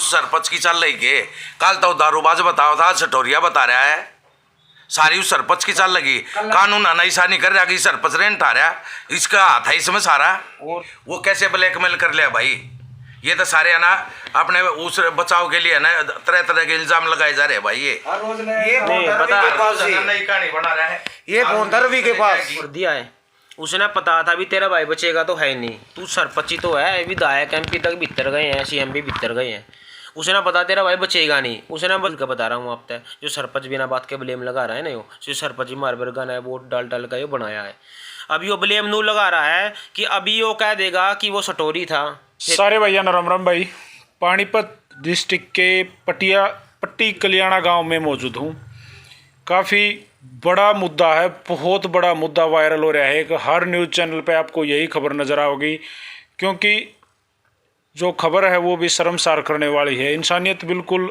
सरपंच की चल रही के कल तो दारूबाज बताओ था, सटोरिया बता रहा है सारी उस सरपंच की चल लगी। कानून ऐसा नहीं कर रहा कि सरपंच रेंट आ रहा, इसका हाथ है इसमें सारा। और वो कैसे ब्लैकमेल कर लिया भाई, ये तो सारे है ना अपने उस बचाव के लिए है ना तरह तरह के इल्जाम लगाए जा रहे हैं भाई। ये नई कहानी बना रहा है, ये फोन रवि के पास दिया है उसने पता था भी तेरा भाई बचेगा तो है नहीं, तू सरपंच तो है, विधायक एमपी तक भीतर गए हैं, सीएम भी भीतर गए हैं, उसने पता तेरा भाई बचेगा नहीं। उसने बस का बता रहा हूँ आप तक, जो सरपंच बिना बात के ब्लेम लगा रहा है ना, यो जो सरपंच मार बरगाना है वोट डाल डाल का यो बनाया है। अभी वो ब्लेम नू लगा रहा है कि अभी वो कह देगा कि वो सटोरी था। सारे भैया राम राम भाई, पानीपत डिस्ट्रिक्ट के पट्टी कल्याणा गांव में मौजूद हूँ। काफ़ी बड़ा मुद्दा है, बहुत बड़ा मुद्दा वायरल हो रहा है। कि हर न्यूज़ चैनल पे आपको यही खबर नज़र आओगी, क्योंकि जो खबर है वो भी शर्मसार करने वाली है। इंसानियत बिल्कुल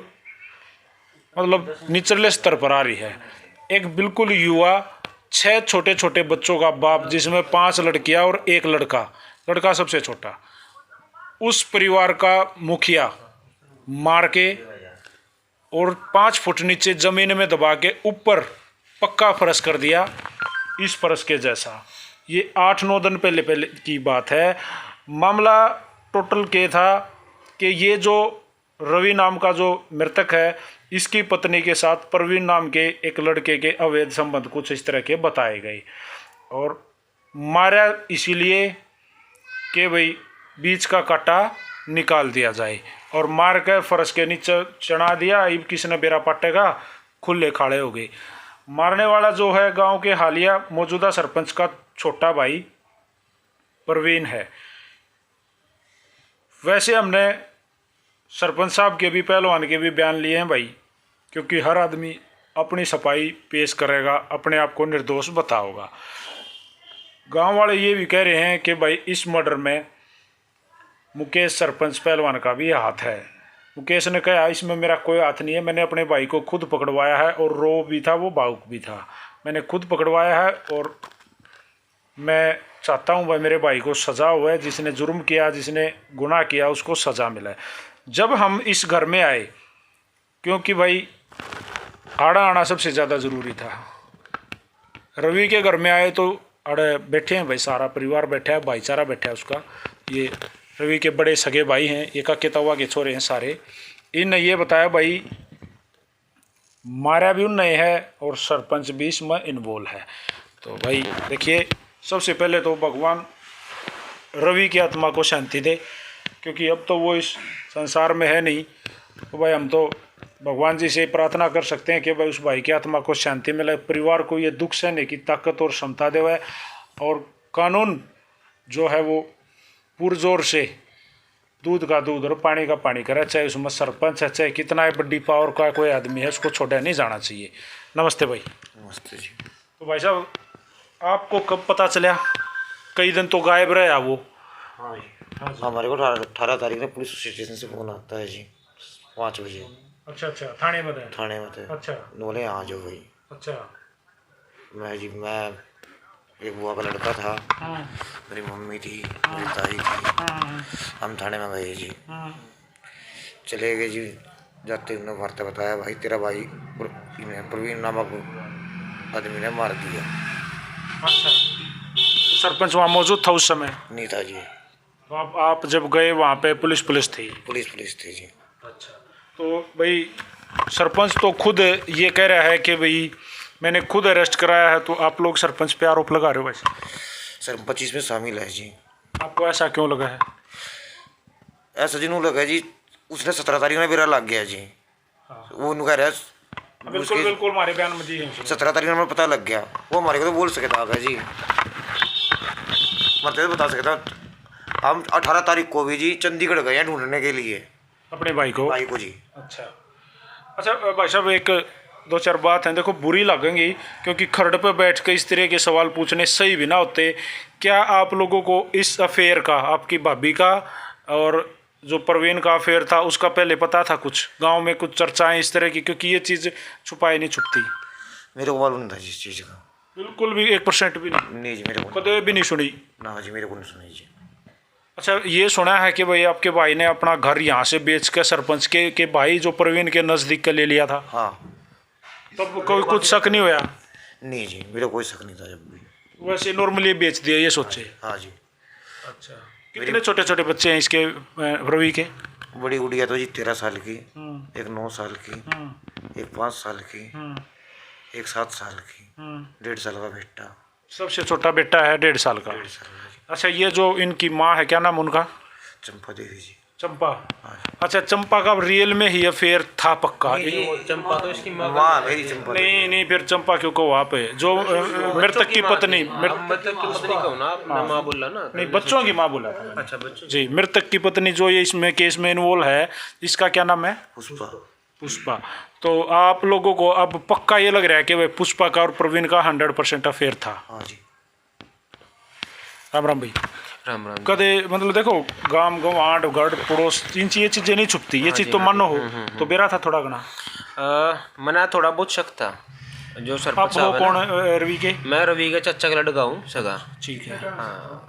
मतलब निचले स्तर पर आ रही है। एक बिल्कुल युवा 6 छोटे छोटे बच्चों का बाप, जिसमें 5 लड़कियां और 1 लड़का सबसे छोटा, उस परिवार का मुखिया मार के और 5 फुट नीचे ज़मीन में दबा के ऊपर पक्का फर्श कर दिया, इस फर्श के जैसा। ये 8-9 दिन पहले की बात है। मामला टोटल के था कि ये जो रवि नाम का जो मृतक है, इसकी पत्नी के साथ प्रवीण नाम के एक लड़के के अवैध संबंध कुछ इस तरह के बताए गए, और मारा इसीलिए कि भाई बीच का कांटा निकाल दिया जाए, और मार कर फर्श के नीचे चढ़ा दिया। अब किसने बेरा पाटेगा, खुले खाड़े हो गए। मारने वाला जो है गांव के हालिया मौजूदा सरपंच का छोटा भाई प्रवीण है। वैसे हमने सरपंच साहब के भी पहलवान के भी बयान लिए हैं भाई, क्योंकि हर आदमी अपनी सफाई पेश करेगा, अपने आप को निर्दोष बताओगा। गांव वाले ये भी कह रहे हैं कि भाई इस मर्डर में मुकेश सरपंच पहलवान का भी हाथ है। मुकेश ने कहा इसमें मेरा कोई हाथ नहीं है, मैंने अपने भाई को खुद पकड़वाया है, और रो भी था वो भावुक भी था, मैंने खुद पकड़वाया है, और मैं चाहता हूँ भाई मेरे भाई को सज़ा हुआ है। जिसने जुर्म किया, जिसने गुनाह किया, उसको सज़ा मिला है। जब हम इस घर में आए, क्योंकि भाई आड़ा आना सबसे ज़्यादा ज़रूरी था, रवि के घर में आए तो अड़े बैठे हैं भाई, सारा परिवार बैठा है, भाईचारा बैठा है उसका। ये रवि के बड़े सगे भाई हैं, एक के तवा के छोरे हैं सारे। इनने ये बताया भाई मारा भी उनने है और सरपंच भी इसमें इन्वॉल्व है। तो भाई देखिए, सबसे पहले तो भगवान रवि की आत्मा को शांति दे, क्योंकि अब तो वो इस संसार में है नहीं। तो भाई हम तो भगवान जी से प्रार्थना कर सकते हैं कि भाई उस भाई की आत्मा को शांति मिले, परिवार को ये दुख सहने की ताकत और क्षमता देवे, और कानून जो है वो पुरजोर से दूध का दूध और पानी का पानी करे, चाहे उसमें सरपंच है, चाहे कितना बड़ी पावर का कोई आदमी है, उसको छोड़ा नहीं जाना चाहिए। नमस्ते भाई। नमस्ते जी। तो भाई साहब आपको कब पता चला? कई दिन तो गायब रहा वो। हाँ जी, हमारे को 18 तारीख में पुलिस स्टेशन से फ़ोन आता है जी, 5 बजे। अच्छा, थाने में थे? थाने में थे। अच्छा। बोले यहाँ जो भाई। अच्छा। मैं एक बुआ का लड़का था, मेरी मम्मी थी, मेरी ताई थी, हम थाने में गए जी। चले गए जी, जाते उन्होंने वार्ता बताया भाई तेरा भाई प्रवीण नामक आदमी ने मार दिया। अच्छा, सरपंच वहाँ मौजूद था उस समय? नहीं था जी। तो आप जब गए वहाँ पे पुलिस थी? पुलिस थी जी। अच्छा, तो भाई सरपंच तो खुद ये कह रहा है कि भाई मैंने खुद अरेस्ट कराया है, तो आप लोग सरपंच पे आरोप लगा रहे हो वैसे? सरपंच इसमें शामिल है जी। आपको ऐसा क्यों लगा है? ऐसा जी नू लगा जी, उसने 17 तारीख में मेरा लग गया जी। हाँ। वो कह रहा है बिल्कुल हमारे बयान में दी है। 17 तारीख में पता लग गया, वो हमारे को तो बोल सकता है जी, मतलब बता सकता। हम 18 तारीख को भी जी चंडीगढ़ गए हैं ढूंढने के लिए अपने भाई को जी। अच्छा भाई साहब, एक 2-4 बात हैं, देखो बुरी लगेंगी, क्योंकि खरड़ पे बैठ के इस तरह के सवाल पूछने सही भी ना होते। क्या आप लोगों को इस अफेयर का, आपकी भाभी का और जो प्रवीण का अफेयर था, उसका पहले पता था? कुछ गांव में कुछ चर्चाएं इस तरह की, क्योंकि ये चीज़ छुपाई नहीं छुपती। मेरे को मालूम नहीं था जिस चीज़ का, बिल्कुल भी 1% भी नहीं जी। मेरे को कदे भी नहीं सुनी? ना जी, मेरे को नहीं सुनी जी। अच्छा, ये सुना है कि भाई आपके भाई ने अपना घर यहाँ से बेच के सरपंच के भाई जो प्रवीण के नज़दीक का ले लिया था, हाँ। तब कोई कुछ शक नहीं हुआ? नहीं जी, मेरा कोई शक नहीं था जब भी। वैसे नॉर्मली बेच दिया ये सोचे? हाँ जी। अच्छा, कितने छोटे छोटे बच्चे हैं इसके रवि के? बड़ी गुड़िया तो जी 13 साल की, एक 9 साल की, एक 5 साल की, एक 7 साल की, 1.5 साल का बेटा। सबसे छोटा बेटा है 1.5 साल का। 1.5 साल का जी। अच्छा, ये जो इनकी माँ है, क्या नाम उनका? चंपा देवी जी। चंपा। हाँ। अच्छा, चंपा का रियल में ही अफेयर था पक्का? चंपा तो इसकी माँ माँ मेरी चंपा देवी। नहीं नहीं, फिर चंपा क्यों को वहाँ पे जो मृतक की पत्नी मतलब की पत्नी कहूँ ना, अपना माँ बोला ना। नहीं, बच्चों की माँ बोला था मैंने। अच्छा, बच्चों जी, मृतक की पत्नी जो ये इसमें केस में इन्वॉल्व है, इसका क्या नाम है? पुष्पा। पुष्पा। तो आप लोगों को अब पक्का ये लग रहा है कि भाई पुष्पा का और प्रवीण का 100% अफेयर था? हाँ जी। राम राम भाई। राम राम। कदे मतलब देखो, गांव गंवाड़ गढ़ पड़ोस ये चीज़ें नहीं छुपती, ये चीज़ तो मानो हो तो बेरा था थोड़ा घना। मना थोड़ा बहुत शक था। जो सरपंच आप वो साहब है कौन ना, रवि के? मैं रवि का चच्चा का लड़का हूँ सगा। ठीक है। हाँ,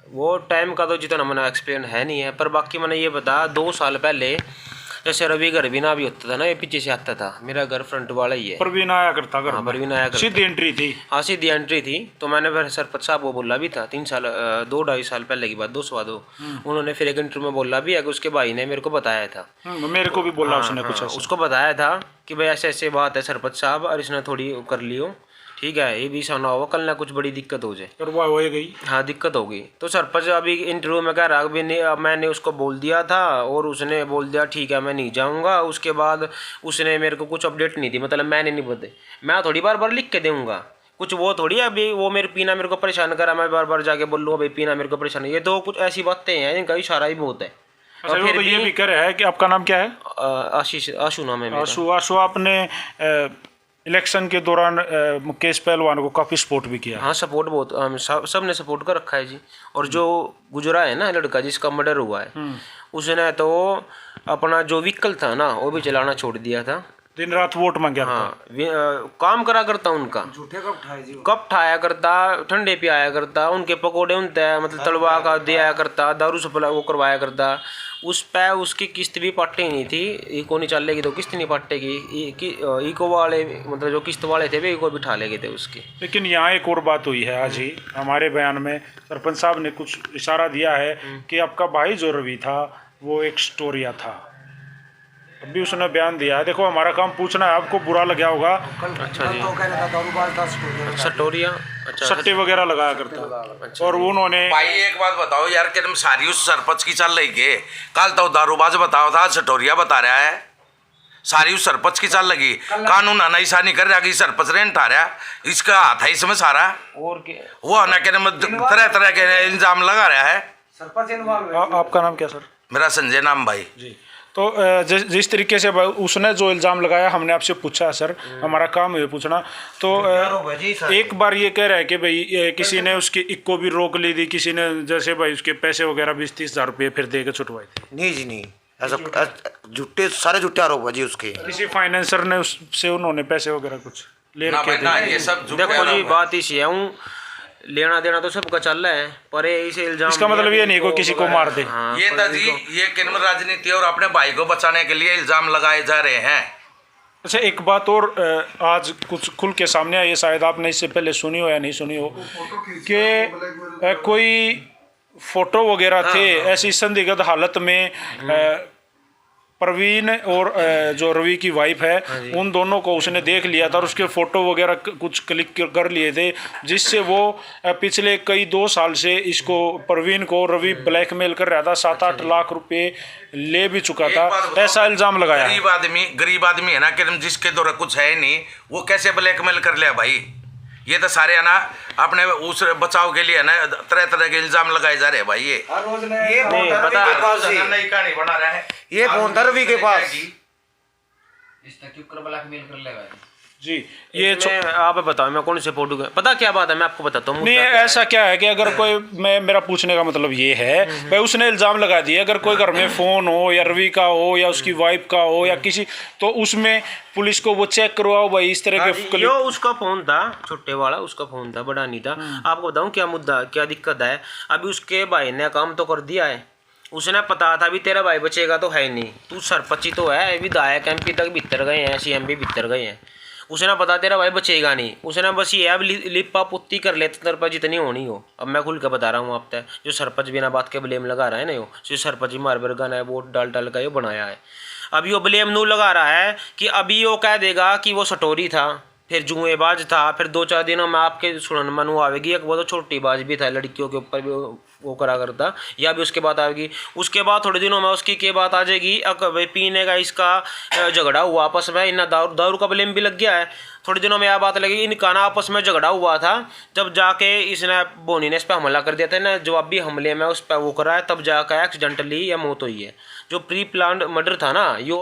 वो टाइम का तो जितना मैंने एक्सप्लेन है नहीं है, पर बाकी मैंने ये बता 2 साल पहले जैसे रवि घर भी ना भी होता था ना, ये पीछे से आता था। मेरा घर फ्रंट वाला ही है। प्रवीण आया करता घर हाँ, में? प्रवीण आया करता। सीधी एंट्री थी? हाँ, सीधी एंट्री थी। तो मैंने फिर सरपंच साहब वो बोला भी था 2-2.5 साल पहले की बात, 2 उन्होंने फिर एक इंटरव्यू में बोला भी है कि उसके भाई ने मेरे को बताया था। मेरे को भी बोला उसने हाँ, कुछ ऐसा। उसको बताया था कि भाई ऐसे ऐसे बात है सरपंच साहब, और इसने थोड़ी कर लियो, ठीक है, ये भी सुना हो कल ना कुछ बड़ी दिक्कत हो जाए। और वो हो गई। हाँ, दिक्कत होगी। तो सरपंच अभी इंटरव्यू में कह रहा अभी नहीं, अब मैंने उसको बोल दिया था और उसने बोल दिया ठीक है मैं नहीं जाऊँगा। उसके बाद उसने मेरे को कुछ अपडेट नहीं दी, मतलब मैंने नहीं बताई। मैं थोड़ी बार बार लिख के दूँगा कुछ, वो थोड़ी अभी वो मेरे पीना मेरे को परेशान करा, मैं बार बार जाके बोल लूँ अभी पीना मेरे को परेशान। ये तो कुछ ऐसी बातें हैं जिनका इशारा ही बहुत है। अच्छा, वो तो ये भी कह रहा है कि आपका नाम क्या है? आशीष, आशु नाम है मेरा। आशु। आशु, आपने इलेक्शन के दौरान मुकेश पहलवान को काफ़ी सपोर्ट भी किया? हाँ, सपोर्ट बहुत, सब ने सपोर्ट कर रखा है जी। और जो गुजरा है ना लड़का जिसका मर्डर हुआ है, उसने तो अपना जो व्हीकल था ना वो भी चलाना छोड़ दिया था। दिन रात वोट मांगा? हाँ, काम करा करता उनका। झूठे कब ठाए जी? कप ठाया करता, ठंडे पियाया करता, उनके पकोड़े उनते मतलब तलवा का दिया करता, दारू सप्लाई वो करवाया करता। उस पे उसकी किस्त भी पाटे नहीं थी। इको नहीं चलेगी तो किस्त नहीं पाटेगी। इको वाले मतलब जो किस्त वाले थे वे इको भी ठा लेगे थे उसकी। लेकिन यहाँ एक और बात हुई है आज ही हमारे बयान में, सरपंच साहब ने कुछ इशारा दिया है कि आपका भाई जो रवि था वो एक स्टोरिया था। अभी उसने बयान दिया है। देखो, हमारा काम पूछना है, आपको बुरा लगा होगा। अच्छा जी, सटोरिया, अच्छा, सट्टे वगैरह लगाया करता। और उन्होंने भाई एक बात बताओ यार, कि तुम सारी उस सरपंच की चल रही के कल तो दारूबाज बताओ था, सटोरिया बता रहा है, सारी उस सरपंच की चल लगी। कानून आना ऐसा नहीं कर रहा कि सरपंच रेंट आ रहा, इसका हाथ है इसमें सारा। और क्या वो आना के तरह तरह के इल्जाम लगा रहा है। आपका नाम क्या सर? मेरा संजय नाम भाई जी। तो जिस तरीके से उसने जो इल्ज़ाम लगाया, हमने आपसे पूछा सर, हमारा काम है पूछना। तो एक बार ये कह रहा है कि भाई किसी ने उसकी इक्को भी रोक ली थी, किसी ने जैसे भाई उसके पैसे वगैरह 20-30 हज़ार रुपये फिर दे के छुटवाए थे। नहीं जी, नहीं, ऐसा झूठे, सारे झूठे आरोप है जी उसके। किसी फाइनेंसर ने उससे उन्होंने पैसे वगैरह कुछ ले ना रखे भाई ना, थे? ये सब झूठ देखो जी, है। बात इसी है, हूँ लेना देना तो सबका चल रहा है, पर इसे इल्जाम इसका मतलब ये नहीं कोई किसी को मार दे। हाँ, ये था जी, ये किन्म राजनीति और अपने भाई को बचाने के लिए इल्जाम लगाए जा रहे हैं। अच्छा, एक बात और आज कुछ खुल के सामने आई है, शायद आपने इससे पहले सुनी हो या नहीं सुनी हो, कि कोई फोटो वगैरह थे ऐसी संदिग्ध हालत में प्रवीण और जो रवि की वाइफ है, उन दोनों को उसने देख लिया था और उसके फ़ोटो वगैरह कुछ क्लिक कर लिए थे, जिससे वो पिछले कई 2 साल से इसको प्रवीण को रवि ब्लैकमेल कर रहा था। 7-8 लाख रुपए ले भी चुका था, ऐसा इल्ज़ाम लगाया। गरीब आदमी है ना, कि जिसके द्वारा कुछ है नहीं, वो कैसे ब्लैकमेल कर लिया भाई? ये तो सारे है ना अपने उस बचाव के लिए है ना तरह तरह के इल्जाम लगाए जा रहे हैं भाई। ये पता नई कहानी बना रहा है। ये फोन था रवि के पास। जी, ये आप बताओ मैं कौन से फोटो पता क्या बात है, मैं आपको बताता हूँ। नहीं, ऐसा क्या है कि अगर कोई मेरा पूछने का मतलब ये है, भाई उसने इल्ज़ाम लगा दिया, अगर कोई घर में फ़ोन हो या रवि का हो या उसकी वाइफ का हो या किसी, तो उसमें पुलिस को वो चेक करवाओ भाई इस तरह के। जो उसका फ़ोन था छोटे वाला, उसका फ़ोन था, बड़ा नहीं था। आपको बताऊँ क्या मुद्दा क्या दिक्कत है, अभी उसके भाई ने काम तो कर दिया है, उसने पता था भी तेरा भाई बचेगा तो है नहीं, तू सरपंच ही तो है, विधायक MP तक भीतर गए हैं, CM भी भीतर गए हैं। उसने पता तेरा भाई बचेगा नहीं, उसने बस ये अब लिपा पुत्ती कर लेते तेरे पर जितनी होनी हो। अब मैं खुल के बता रहा हूँ आप तक, जो सरपंच बिना बात के ब्लेम लगा रहा है ना, जो सरपंच ही मार बरगन है, वोट डाल डाल का ये बनाया है। अब यो ब्लेम नू लगा रहा है कि अभी वो कह देगा कि वो सटोरी था, फिर जुएबाज था, फिर 2-4 दिनों में आपके सुनन मनु आवेगी एक वो तो छोटी बाज भी था, लड़कियों के ऊपर भी वो करा करता, या भी उसके बाद आएगी। उसके बाद थोड़े दिनों में उसकी के बात आ जाएगी, भाई पीने का इसका झगड़ा हुआ आपस में, इन्ना दारू का ब्लेम भी लग गया है। थोड़े दिनों में यह बात लगी इनका ना आपस में झगड़ा हुआ था, जब जाके इसने बोनी ने इस पर हमला कर दिया था ना, जवाबी हमले में उस पर वो करा है, तब जाकर एक्सीडेंटली या मौत हुई है। जो प्री प्लान्ड मर्डर था ना यो